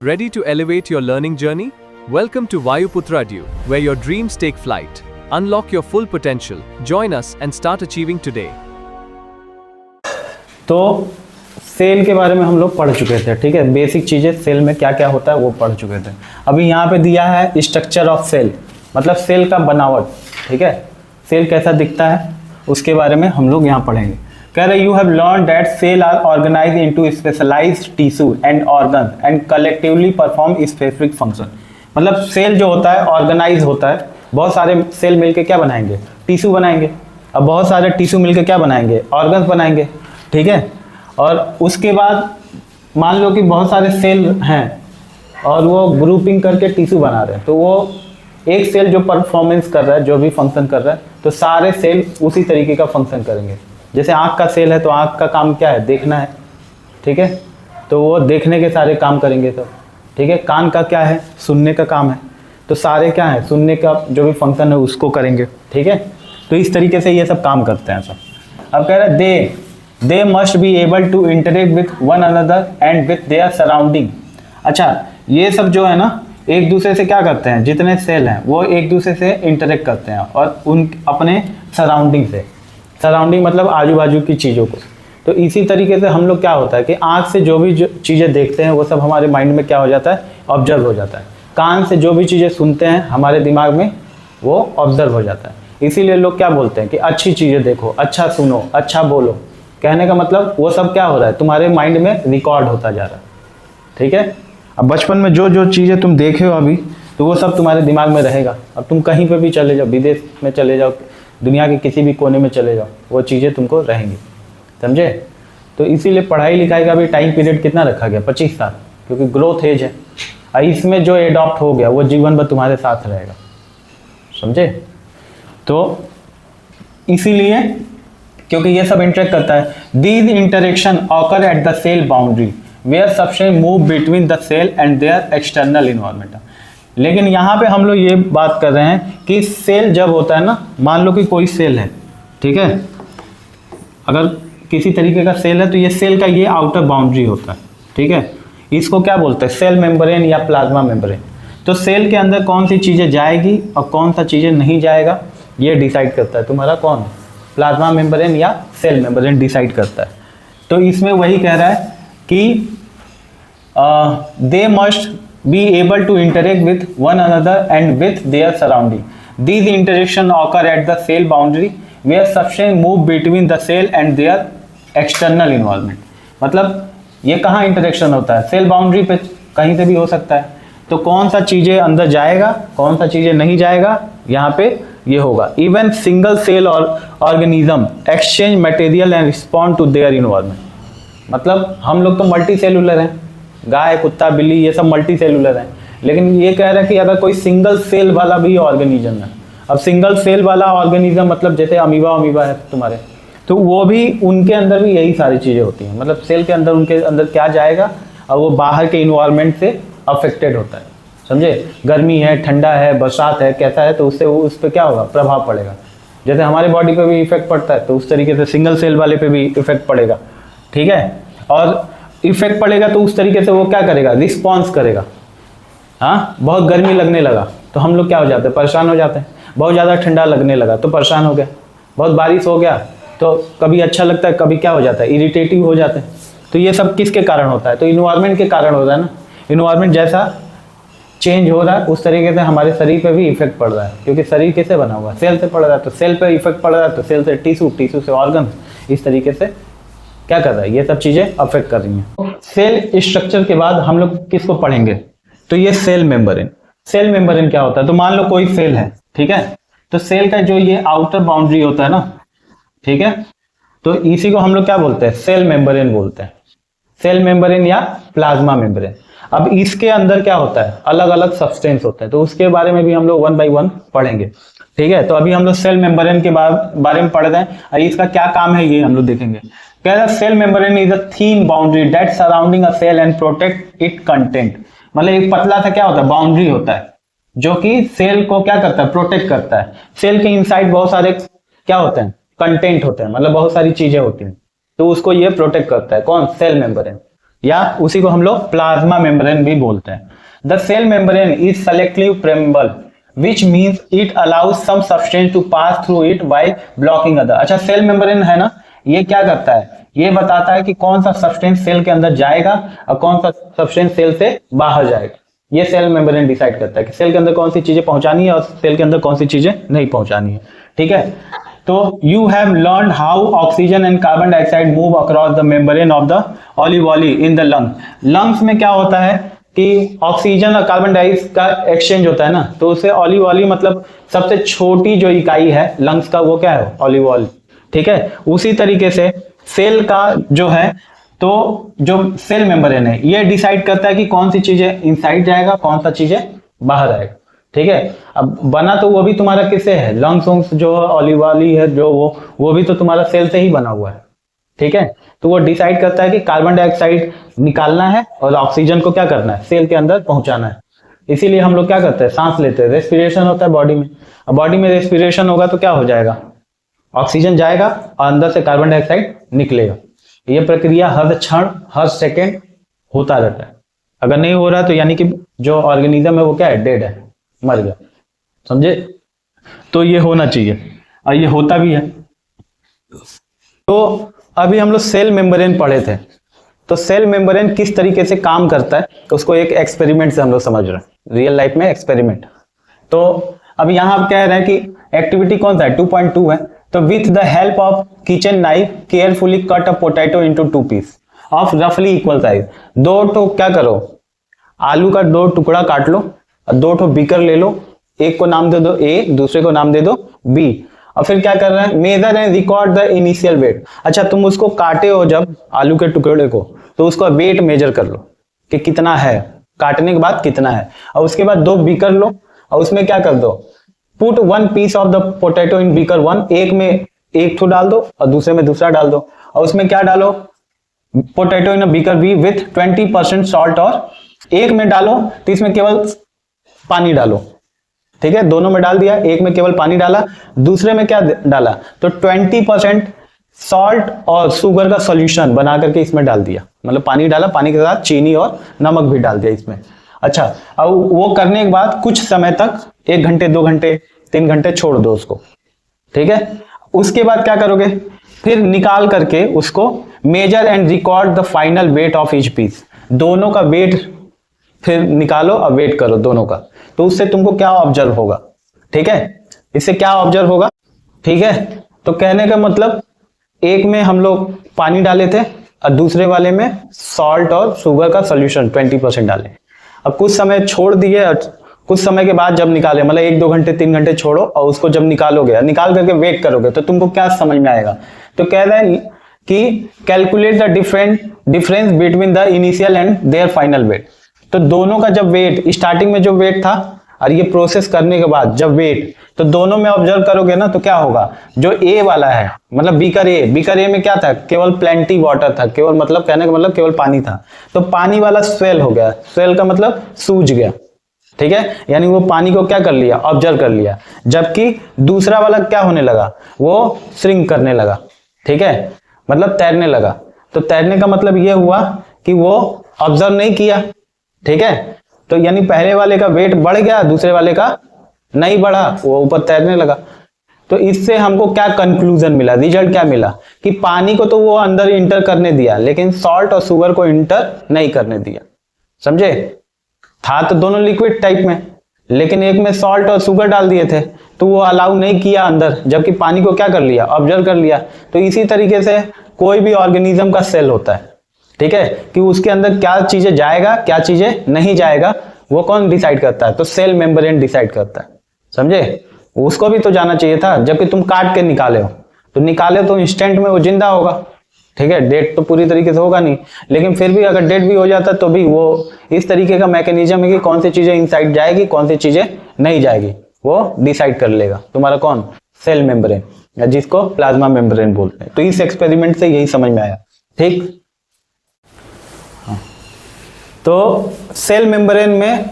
Ready to elevate your learning journey? Welcome to Vayuputra Due, where your dreams take flight. Unlock your full potential. Join us and start achieving today. तो cell के बारे में हम लोग पढ़ चुके थे, ठीक है। बेसिक चीज़ें सेल में क्या क्या होता है वो पढ़ चुके थे। अभी यहाँ पे दिया है स्ट्रक्चर ऑफ सेल, मतलब सेल का बनावट, ठीक है। सेल कैसा दिखता है उसके बारे में हम लोग यहाँ पढ़ेंगे। कह रहे you have learn that cell are organise into specialised tissue and organ and collectively perform specific function. मतलब सेल जो होता है ऑर्गेनाइज होता है, बहुत सारे सेल मिलके क्या बनाएंगे, टिश्यू बनाएंगे। अब बहुत सारे टिश्यू मिलके क्या बनाएंगे, ऑर्गन्स बनाएंगे, ठीक है। और उसके बाद मान लो कि बहुत सारे सेल हैं और वो ग्रुपिंग करके टिश्यू बना रहे हैं, तो वो एक सेल जो परफॉर्मेंस कर रहा है, जो भी फंक्शन कर रहा है, तो सारे सेल उसी तरीके का फंक्शन करेंगे। जैसे आँख का सेल है तो आँख का काम क्या है, देखना है, ठीक है, तो वो देखने के सारे काम करेंगे सब, ठीक है। कान का क्या है, सुनने का काम है, तो सारे क्या है, सुनने का जो भी फंक्शन है उसको करेंगे, ठीक है। तो इस तरीके से ये सब काम करते हैं सब। अब कह रहे हैं they must be able to interact with one another and with their surrounding. अच्छा, ये सब जो है ना एक दूसरे से क्या करते हैं, जितने सेल हैं वो एक दूसरे से इंटरेक्ट करते हैं और उन अपने सराउंडिंग से, सराउंडिंग मतलब आजू बाजू की चीज़ों को। तो इसी तरीके से हम लोग क्या होता है कि आँख से जो भी चीज़ें देखते हैं वो सब हमारे माइंड में क्या हो जाता है, ऑब्जर्व हो जाता है। कान से जो भी चीज़ें सुनते हैं हमारे दिमाग में वो ऑब्जर्व हो जाता है। इसीलिए लोग क्या बोलते हैं कि अच्छी चीज़ें देखो, अच्छा सुनो, अच्छा बोलो। कहने का मतलब वो सब क्या हो रहा है, तुम्हारे माइंड में रिकॉर्ड होता जा रहा है, ठीक है। अब बचपन में जो जो चीज़ें तुम देखे हो अभी, तो वो सब तुम्हारे दिमाग में रहेगा। अब तुम कहीं पे भी चले जाओ, विदेश में चले जाओ, दुनिया के किसी भी कोने में चले जाओ, वो चीज़ें तुमको रहेंगी, समझे। तो इसीलिए पढ़ाई लिखाई का भी टाइम पीरियड कितना रखा गया, 25 साल, क्योंकि ग्रोथ एज है। और इसमें जो एडॉप्ट हो गया वो जीवन भर तुम्हारे साथ रहेगा, समझे। तो इसीलिए क्योंकि ये सब इंटरेक्ट करता है, these interaction occur at the cell boundary where substance move between the cell and their external environment. लेकिन यहाँ पे हम लोग ये बात कर रहे हैं कि सेल जब होता है ना, मान लो कि कोई सेल है, ठीक है, अगर किसी तरीके का सेल है तो ये सेल का ये आउटर बाउंड्री होता है, ठीक है। इसको क्या बोलते हैं, सेल मेम्ब्रेन या प्लाज्मा मेम्ब्रेन। तो सेल के अंदर कौन सी चीज़ें जाएगी और कौन सा चीज़ें नहीं जाएगा, ये डिसाइड करता है तुम्हारा कौन, प्लाज्मा मेम्ब्रेन या सेल मेम्ब्रेन डिसाइड करता है। तो इसमें वही कह रहा है कि they must be able to interact with one another and with their surrounding. These interaction occur at the cell boundary where substance move between the cell and their external environment. मतलब ये कहाँ इंटरेक्शन होता है, cell boundary पे कहीं से भी हो सकता है। तो कौन सा चीज़ें अंदर जाएगा, कौन सा चीज़ें नहीं जाएगा, यहाँ पे ये होगा। इवन सिंगल सेल और organism exchange material and respond to their environment. मतलब हम लोग तो मल्टी सेलुलर हैं, गाय, कुत्ता, बिल्ली, ये सब मल्टी सेलुलर हैं। लेकिन ये कह रहा है कि अगर कोई सिंगल सेल वाला भी ऑर्गेनिज्म है, अब सिंगल सेल वाला ऑर्गेनिज्म मतलब जैसे अमीबा है तुम्हारे, तो वो भी, उनके अंदर भी यही सारी चीज़ें होती हैं। मतलब सेल के अंदर, उनके अंदर क्या जाएगा और वो बाहर के इन्वायरमेंट से अफेक्टेड होता है, समझे। गर्मी है, ठंडा है, बरसात है, कैसा है, तो उससे उस पर क्या होगा, प्रभाव पड़ेगा। जैसे हमारे बॉडी पे भी इफेक्ट पड़ता है तो उस तरीके से सिंगल सेल वाले पे भी इफेक्ट पड़ेगा, ठीक है। और इफेक्ट पड़ेगा तो उस तरीके से वो क्या करेगा, रिस्पॉन्स करेगा। हाँ, बहुत गर्मी लगने लगा तो हम लोग क्या हो जाते हैं, परेशान हो जाते हैं। बहुत ज़्यादा ठंडा लगने लगा तो परेशान हो गया। बहुत बारिश हो गया तो कभी अच्छा लगता है, कभी क्या हो जाता है, इरिटेटिव हो जाते हैं। तो ये सब किसके कारण होता है, तो इन्वायरमेंट के कारण होता है ना। इन्वायरमेंट जैसा चेंज हो रहा है उस तरीके से हमारे शरीर पे भी इफेक्ट पड़ रहा है, क्योंकि शरीर कैसे बना हुआ है, सेल से पड़ रहा है। तो सेल पे इफेक्ट पड़ रहा है तो सेल से टिश्यू, टिश्यू से ऑर्गन, इस तरीके से क्या कर रहा है, ये सब चीजें अफेक्ट कर रही हैं। सेल स्ट्रक्चर के बाद हम लोग किसको पढ़ेंगे, तो ये सेल मेम्ब्रेन। सेल मेम्ब्रेन क्या होता है, तो मान लो कोई सेल है, ठीक है, तो सेल का जो ये आउटर बाउंड्री होता है ना, ठीक है, तो इसी को हम लोग क्या बोलते हैं, सेल मेम्ब्रेन बोलते हैं। सेल मेम्ब्रेन या प्लाज्मा मेम्ब्रेन। अब इसके अंदर क्या होता है, अलग अलग सब्सटेंस होते हैं, तो उसके बारे में भी हम लोग 1 by 1 पढ़ेंगे, ठीक है। तो अभी हम लोग सेल मेम्ब्रेन के बारे में पढ़ रहे हैं और इसका क्या काम है ये हम लोग देखेंगे। कह रहा है cell membrane is a thin boundary that surrounding a cell and protect it content. मतलब एक पतला सा क्या होता है, बाउंड्री होता है जो कि सेल को क्या करता है, प्रोटेक्ट करता है। सेल के इनसाइड बहुत सारे क्या होते हैं, कंटेंट होते हैं, मतलब बहुत सारी चीजें होती हैं, तो उसको ये प्रोटेक्ट करता है। कौन, सेल मेम्ब्रेन। या उसी को हम लोग प्लाज्मा मेम्ब्रेन भी बोलते हैं। The cell membrane is selective permeable which means it allows some substance to pass through it by blocking other. अच्छा, सेल मेम्ब्रेन है ना, ये क्या करता है, ये बताता है कि कौन सा सब्सटेंस सेल के अंदर जाएगा और कौन सा सब्सटेंस सेल से बाहर जाएगा। ये सेल मेम्ब्रेन डिसाइड करता है कि सेल के अंदर कौन सी चीजें पहुंचानी है और सेल के अंदर कौन सी चीजें नहीं पहुंचानी है। ठीक है, तो you have learn how oxygen and carbon dioxide move across the membrane of the alveoli in the lung. Lungs में क्या होता है कि ऑक्सीजन और कार्बन डाइऑक्साइड का एक्सचेंज होता है ना, तो उसे ऑलिवोली मतलब सबसे छोटी जो इकाई है लंग्स का वो क्या है, ऑलिवोली। ठीक है, उसी तरीके से सेल का जो है, तो जो सेल मेम्ब्रेन है ये डिसाइड करता है कि कौन सी चीजें इनसाइड जाएगा, कौन सा चीजें बाहर आएगा। ठीक है, अब बना तो वो भी तुम्हारा किससे है, लंग्स जो ऑलिवोली है जो वो भी तो तुम्हारा सेल से ही बना हुआ है। ठीक है, तो वो डिसाइड करता है कि कार्बन डाइऑक्साइड निकालना है और ऑक्सीजन को क्या करना है, सेल के अंदर पहुंचाना है। इसीलिए हम लोग क्या करते हैं, सांस लेते हैं, रेस्पिरेशन होता है बॉडी में। अब बॉडी में रेस्पिरेशन होगा तो क्या हो जाएगा, ऑक्सीजन जाएगा और अंदर से कार्बन डाइऑक्साइड निकलेगा। ये प्रक्रिया हर क्षण हर सेकेंड होता रहता है। अगर नहीं हो रहा तो यानी कि जो ऑर्गेनिज्म है वो क्या है, डेड है, मर गया। समझे, तो ये होना चाहिए और ये होता भी है। तो अभी हम लोग सेल मेम्ब्रेन पढ़े थे, तो सेल मेम्ब्रेन किस तरीके से काम करता है तो उसको एक एक्सपेरिमेंट से हम लोग समझ रहे हैं, रियल लाइफ में एक्सपेरिमेंट। तो अब यहां आप कह रहे हैं कि एक्टिविटी कौन सा है, 2.2 है। तो with the help of kitchen knife carefully cut a potato into 2 piece of रफली इक्वल साइज। दो तो क्या करो, आलू का 2 टुकड़ा काट लो और 2 ठो बीकर ले लो, एक को नाम दे दो ए, दूसरे को नाम दे दो बी, और फिर क्या कर रहे हैं, measure and record the initial weight. अच्छा, तुम उसको काटे हो जब आलू के टुकड़े को, तो उसका वेट मेजर कर लो कि कितना है, काटने के बाद कितना है, और उसके बाद 2 बीकर लो और उसमें क्या कर दो, put 1 piece of the potato in beaker 1, एक में एक ठो डाल दो और दूसरे में दूसरा डाल दो, और उसमें क्या डालो, potato in beaker B with 20% salt, और एक में डालो तो इसमें केवल पानी डालो। ठीक है, दोनों में डाल दिया, एक में केवल पानी डाला, दूसरे में क्या डाला, तो 20% सॉल्ट और शुगर का सॉल्यूशन बना करके इसमें डाल दिया, मतलब पानी डाला, पानी के साथ चीनी और नमक भी डाल दिया इसमें। अच्छा, अब वो करने के बाद कुछ समय तक 1 घंटे 2 घंटे 3 घंटे छोड़ दो उसको। ठीक है, उसके बाद क्या करोगे, फिर निकाल करके उसको measure and record the final weight of each piece. दोनों का वेट फिर निकालो और वेट करो दोनों का, तो उससे तुमको क्या ऑब्जर्व होगा। ठीक है, इससे क्या ऑब्जर्व होगा, ठीक है, तो कहने का मतलब एक में हम लोग पानी डाले थे और दूसरे वाले में सॉल्ट और शुगर का सॉल्यूशन 20% डाले। अब कुछ समय छोड़ दिए और कुछ समय के बाद जब निकाले, मतलब 1-2 घंटे 3 घंटे छोड़ो और उसको जब निकालोगे, निकाल करके वेट करोगे, तो तुमको क्या समझ में आएगा, तो कह रहे हैं कि calculate the difference between the initial and there final wait. तो दोनों का जब वेट, स्टार्टिंग में जो वेट था और ये प्रोसेस करने के बाद जब वेट, तो दोनों में ऑब्जर्व करोगे ना, तो क्या होगा, जो ए वाला है मतलब बीकर ए में क्या था, केवल प्लेंटी वाटर था, केवल मतलब कहने का मतलब केवल पानी था, तो पानी वाला स्वेल हो गया, स्वेल का मतलब सूज गया। ठीक है, यानी वो पानी को क्या कर लिया, ऑब्जर्व कर लिया, जबकि दूसरा वाला क्या होने लगा, वो श्रिंक करने लगा। ठीक है, मतलब तैरने लगा। तो तैरने का मतलब ये हुआ कि वो ऑब्जर्व नहीं किया। ठीक है, तो यानी पहले वाले का वेट बढ़ गया, दूसरे वाले का नहीं बढ़ा, वो ऊपर तैरने लगा। तो इससे हमको क्या कंक्लूजन मिला, रिजल्ट क्या मिला, कि पानी को तो वो अंदर इंटर करने दिया लेकिन सॉल्ट और शुगर को इंटर नहीं करने दिया। समझे, था तो दोनों लिक्विड टाइप में, लेकिन एक में सॉल्ट और शुगर डाल दिए थे तो वो अलाउ नहीं किया अंदर, जबकि पानी को क्या कर लिया, ऑब्जर्व कर लिया। तो इसी तरीके से कोई भी ऑर्गेनिज्म का सेल होता है। ठीक है, कि उसके अंदर क्या चीजें जाएगा क्या चीजें नहीं जाएगा, वो कौन डिसाइड करता है, तो सेल मेम्ब्रेन डिसाइड करता है। समझे, उसको भी तो जाना चाहिए था, जबकि तुम काट के निकाले हो, तो निकाले तो इंस्टेंट में वो जिंदा होगा। ठीक है, डेड तो पूरी तरीके से होगा नहीं, लेकिन फिर भी अगर डेड भी हो जाता तो भी वो इस तरीके का मैकेनिज्म है कि कौन सी चीजें इनसाइड जाएगी कौन सी चीजें नहीं जाएगी, वो डिसाइड कर लेगा तुम्हारा कौन, सेल मेम्ब्रेन, या जिसको प्लाज्मा मेम्ब्रेन बोलते हैं। तो इस एक्सपेरिमेंट से यही समझ में आया। ठीक, तो सेल मेम्ब्रेन में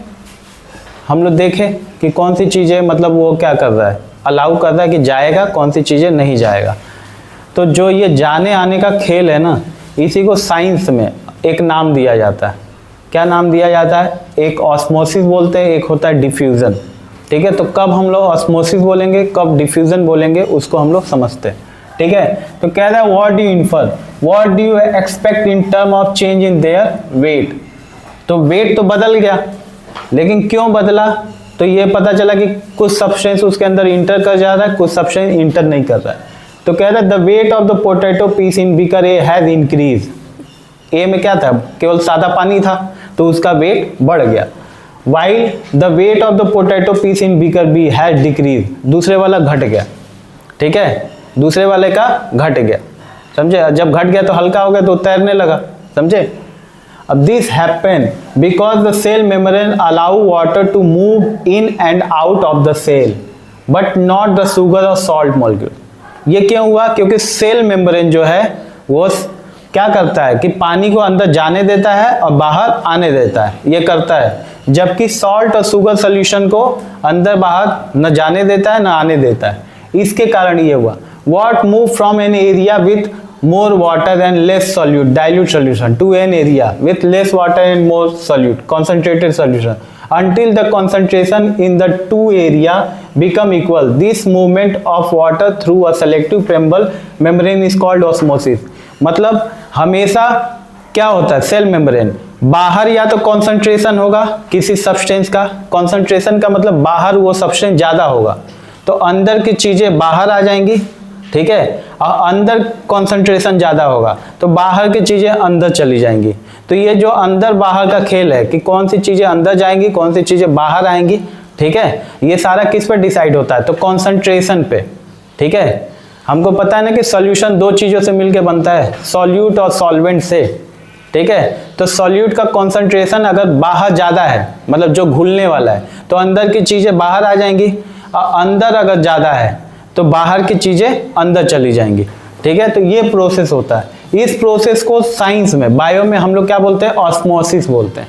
हम लोग देखें कि कौन सी चीजें मतलब वो क्या कर रहा है, अलाउ कर रहा है कि जाएगा, कौन सी चीजें नहीं जाएगा। तो जो ये जाने आने का खेल है ना, इसी को साइंस में एक नाम दिया जाता है। क्या नाम दिया जाता है? एक ऑस्मोसिस बोलते हैं, एक होता है डिफ्यूज़न। ठीक है, तो कब हम लोग ऑस्मोसिस बोलेंगे, कब डिफ्यूज़न बोलेंगे, उसको हम लोग समझते हैं। ठीक है, तो कह रहा है what do you infer, what do you expect in term of change in their weight. तो वेट तो बदल गया, लेकिन क्यों बदला? तो ये पता चला कि कुछ सब्सटेंस उसके अंदर इंटर कर जा रहा है, कुछ सब्सटेंस इंटर नहीं कर रहा है। तो कह रहा है the weight of the potato piece in beaker A has increase. A में क्या था? केवल सादा पानी था, तो उसका वेट बढ़ गया। While the weight of the potato piece in beaker B has decrease, दूसरे वाला घट गया। ठीक है, दूसरे वाले का घट गया, समझे? जब घट गया तो हल्का हो गया, तो तैरने लगा, समझे? अब this happen because the cell membrane allow water to move in and out of the cell but not the sugar और सॉल्ट मॉलिक्यूल। ये क्यों हुआ? क्योंकि सेल मेम्ब्रेन जो है वो क्या करता है कि पानी को अंदर जाने देता है और बाहर आने देता है, ये करता है, जबकि सॉल्ट और शुगर सोल्यूशन को अंदर बाहर न जाने देता है न आने देता है। इसके कारण ये हुआ। What move from an area with more water and less solute dilute solution to an area with less water and more solute concentrated solution until the concentration in the two area become equal. This movement of water through a selective permeable membrane is called osmosis. मतलब हमेशा क्या होता है? Cell membrane बाहर या तो concentration होगा किसी सब्सटेंस का, कॉन्सेंट्रेशन का मतलब बाहर वो सब्सटेंस ज्यादा होगा, तो अंदर की चीजें बाहर आ जाएंगी। ठीक है, और अंदर कंसंट्रेशन ज्यादा होगा तो बाहर की चीजें अंदर चली जाएंगी। तो ये जो अंदर बाहर का खेल है कि कौन सी चीजें अंदर जाएंगी, कौन सी चीजें बाहर आएंगी, ठीक है, ये सारा किस पे डिसाइड होता है? तो कंसंट्रेशन पे। ठीक है, हमको पता है ना कि सॉल्यूशन दो चीजों से मिलकर बनता है, सॉल्यूट और सॉल्वेंट से। ठीक है, तो सॉल्यूट का कंसंट्रेशन अगर बाहर ज्यादा है, मतलब जो घुलने वाला है, तो अंदर की चीजें बाहर आ जाएंगी, और अंदर अगर ज्यादा है तो बाहर की चीजें अंदर चली जाएंगी। ठीक है, तो ये प्रोसेस होता है। इस प्रोसेस को साइंस में, बायो में हम लोग क्या बोलते हैं? ऑस्मोसिस बोलते हैं।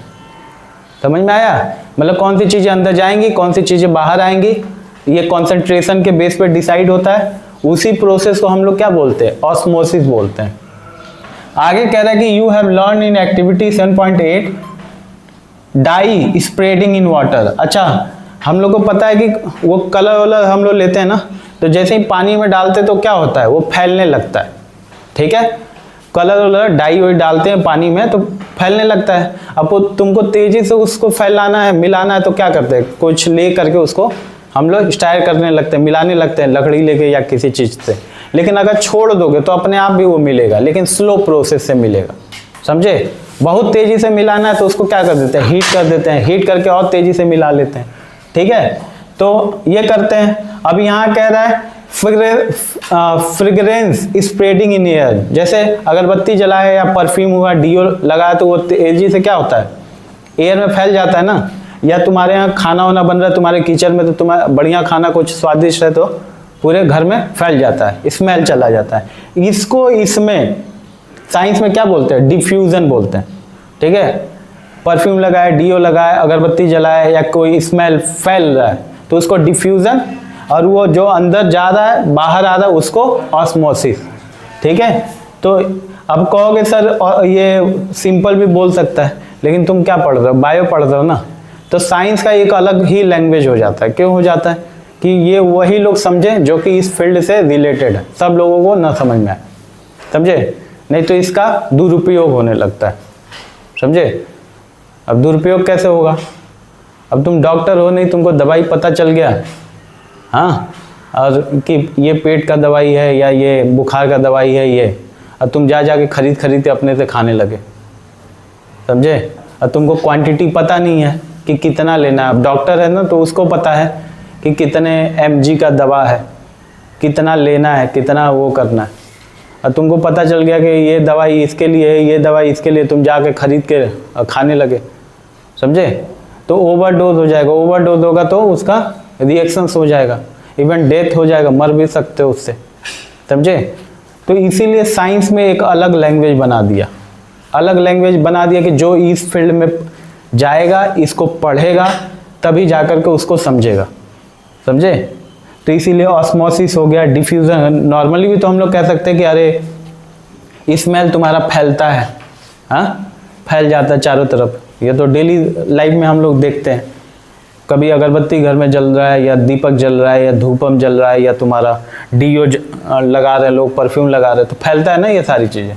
समझ में आया? मतलब कौन सी चीजें अंदर जाएंगी, कौन सी चीजें बाहर आएंगी, ये कॉन्सेंट्रेशन के बेस पे डिसाइड होता है। उसी प्रोसेस को हम लोग क्या बोलते हैं? ऑस्मोसिस बोलते हैं। आगे कह रहा है कि you have learn in activity 7.8 dye spreading in water. अच्छा, हम लोग को पता है कि वो कलर वलर हम लोग लेते हैं ना, तो जैसे ही पानी में डालते तो क्या होता है? वो फैलने लगता है। ठीक है, कलर वलर डाई वही डालते हैं पानी में तो फैलने लगता है। अब वो तुमको तेजी से उसको फैलाना है, मिलाना है, तो क्या करते हैं? कुछ ले करके उसको हम लोग स्टायर करने लगते हैं, मिलाने लगते हैं, लकड़ी लेके या किसी चीज से। लेकिन अगर छोड़ दोगे तो अपने आप भी वो मिलेगा, लेकिन स्लो प्रोसेस से मिलेगा, समझे? बहुत तेजी से मिलाना है तो उसको क्या कर देते हैं? हीट कर देते हैं, हीट करके और तेजी से मिला लेते हैं। ठीक है, तो ये करते हैं। अब यहाँ कह रहा है फ्रेग्रेंस स्प्रेडिंग इन एयर। जैसे अगरबत्ती जलाए या परफ्यूम हुआ, डिओ लगाया, तो वो तेजी से क्या होता है? एयर में फैल जाता है ना। या तुम्हारे यहाँ खाना वाना बन रहा है तुम्हारे किचन में, तो तुम्हारा बढ़िया खाना कुछ स्वादिष्ट है तो पूरे घर में फैल जाता है, स्मेल चला जाता है। इसको इसमें साइंस में क्या बोलते हैं? डिफ्यूजन बोलते हैं। ठीक है, परफ्यूम लगाए, डीओ लगाए, अगरबत्ती जलाए या कोई स्मेल फैल रहा है तो उसको डिफ्यूजन, और वो जो अंदर जा रहा है बाहर आ रहा है उसको ऑस्मोसिस। ठीक है, तो अब कहोगे सर ये सिंपल भी बोल सकता है, लेकिन तुम क्या पढ़ रहे हो? बायो पढ़ रहे हो ना, तो साइंस का एक अलग ही लैंग्वेज हो जाता है। क्यों हो जाता है? कि ये वही लोग समझे जो कि इस फील्ड से रिलेटेड है, सब लोगों को ना समझ में आए, समझे? नहीं तो इसका दुरुपयोग होने लगता है, समझे? अब दुरुपयोग कैसे होगा? अब तुम डॉक्टर हो नहीं, तुमको दवाई पता चल गया, हाँ, और कि ये पेट का दवाई है या ये बुखार का दवाई है ये, और तुम जाके खरीद के अपने से खाने लगे, समझे? और तुमको क्वांटिटी पता नहीं है कि कितना लेना है। अब डॉक्टर है ना, तो उसको पता है कि कितने mg का दवा है, कितना लेना है, कितना वो करना है। और तुमको पता चल गया कि ये दवाई इसके लिए है, ये दवाई इसके लिए, तुम जाके खरीद के खाने लगे, समझे? तो ओवरडोज हो जाएगा। ओवरडोज होगा तो उसका रिएक्शंस हो जाएगा, इवन डेथ हो जाएगा, मर भी सकते हो उससे, समझे? तो इसीलिए साइंस में एक अलग लैंग्वेज बना दिया, अलग लैंग्वेज बना दिया कि जो इस फील्ड में जाएगा, इसको पढ़ेगा, तभी जाकर के उसको समझेगा, समझे? तो इसीलिए ऑस्मोसिस हो गया, डिफ्यूजन। नॉर्मली भी तो हम लोग कह सकते हैं कि अरे स्मेल तुम्हारा फैलता है, हाँ, फैल जाता है चारों तरफ। ये तो डेली लाइफ में हम लोग देखते हैं, कभी अगरबत्ती घर में जल रहा है या दीपक जल रहा है या धूपम जल रहा है या तुम्हारा डीओ लगा रहे हैं लोग, परफ्यूम लगा रहे हैं, तो फैलता है ना ये सारी चीज़ें।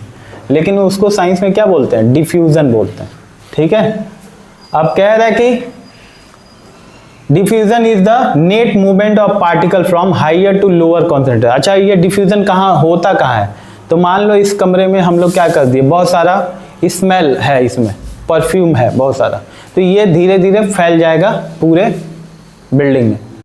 लेकिन उसको साइंस में क्या बोलते हैं? डिफ्यूज़न बोलते हैं। ठीक है, अब कह रहा है कि diffusion is the net movement of particle from higher to lower concentration. अच्छा, ये डिफ्यूजन कहाँ होता कहाँ है? तो मान लो इस कमरे में हम लोग क्या कर दिए, बहुत सारा स्मेल है, इसमें परफ्यूम है बहुत सारा, तो ये धीरे धीरे फैल जाएगा पूरे बिल्डिंग में।